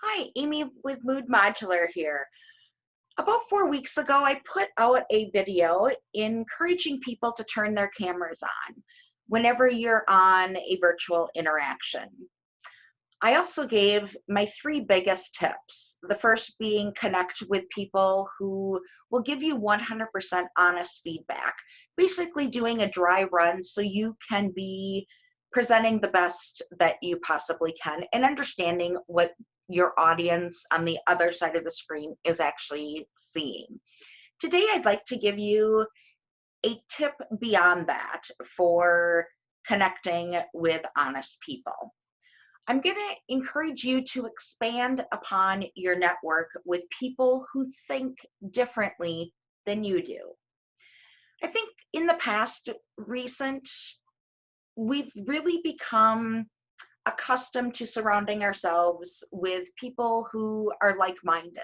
Hi, Amy with Mood Modular here. About 4 weeks ago, I put out a video encouraging people to turn their cameras on whenever you're on a virtual interaction. I also gave my three biggest tips. The first being connect with people who will give you 100% honest feedback, basically doing a dry run so you can be presenting the best that you possibly can and understanding what your audience on the other side of the screen is actually seeing. Today, I'd like to give you a tip beyond that for connecting with honest people. I'm going to encourage you to expand upon your network with people who think differently than you do. I think in the past recent, we've really become accustomed to surrounding ourselves with people who are like-minded,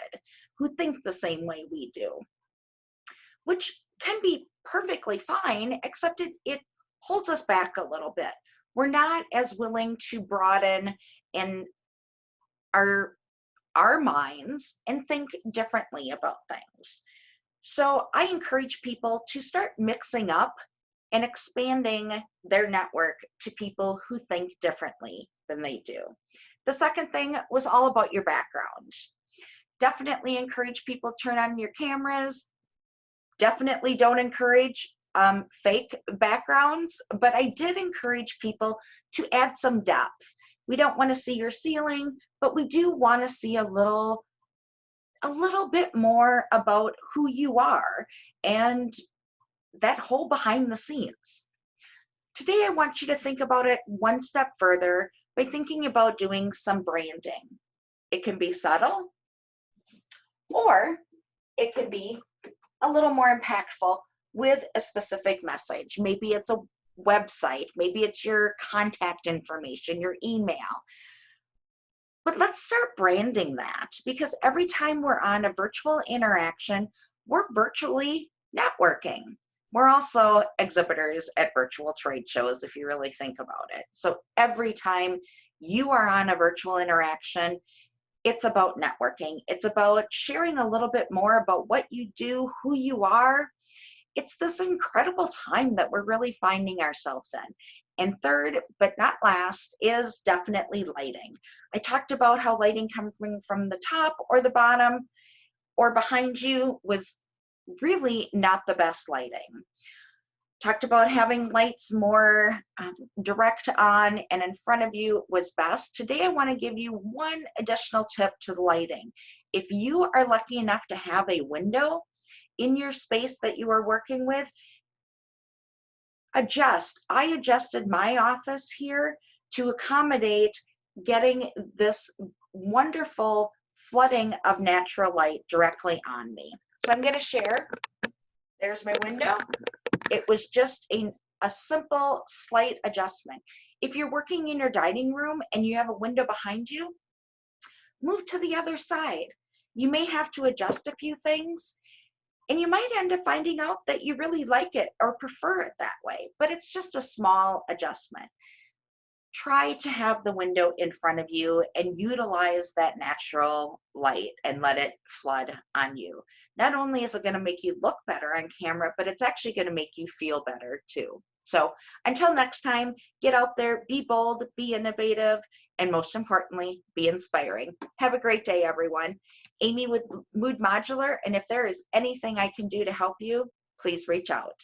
who think the same way we do, which can be perfectly fine, except it holds us back a little bit. We're not as willing to broaden and our minds and think differently about things. So I encourage people to start mixing up and expanding their network to people who think differently than they do. The second thing was all about your background. Definitely encourage people to turn on your cameras. Definitely don't encourage fake backgrounds, but I did encourage people to add some depth. We don't want to see your ceiling, but we do want to see a little bit more about who you are and that whole behind the scenes. Today, I want you to think about it one step further by thinking about doing some branding. It can be subtle, or it can be a little more impactful with a specific message. Maybe it's a website, maybe it's your contact information, your email. But let's start branding that, because every time we're on a virtual interaction, we're virtually networking. We're also exhibitors at virtual trade shows, if you really think about it. So every time you are on a virtual interaction, it's about networking. It's about sharing a little bit more about what you do, who you are. It's this incredible time that we're really finding ourselves in. And third, but not last, is definitely lighting. I talked about how lighting coming from the top or the bottom or behind you was really not the best lighting. Talked about having lights more direct on and in front of you was best. Today, I want to give you one additional tip to the lighting. If you are lucky enough to have a window in your space that you are working with, adjust. I adjusted my office here to accommodate getting this wonderful flooding of natural light directly on me. So I'm going to share. There's my window. It was just a simple, slight adjustment. If you're working in your dining room and you have a window behind you, move to the other side. You may have to adjust a few things, and you might end up finding out that you really like it or prefer it that way, but it's just a small adjustment. Try to have the window in front of you and utilize that natural light and let it flood on you. Not only is it going to make you look better on camera, but it's actually going to make you feel better too. So until next time, get out there, be bold, be innovative, and most importantly, be inspiring. Have a great day, everyone. Amy with Mood Modular, and if there is anything I can do to help you, please reach out.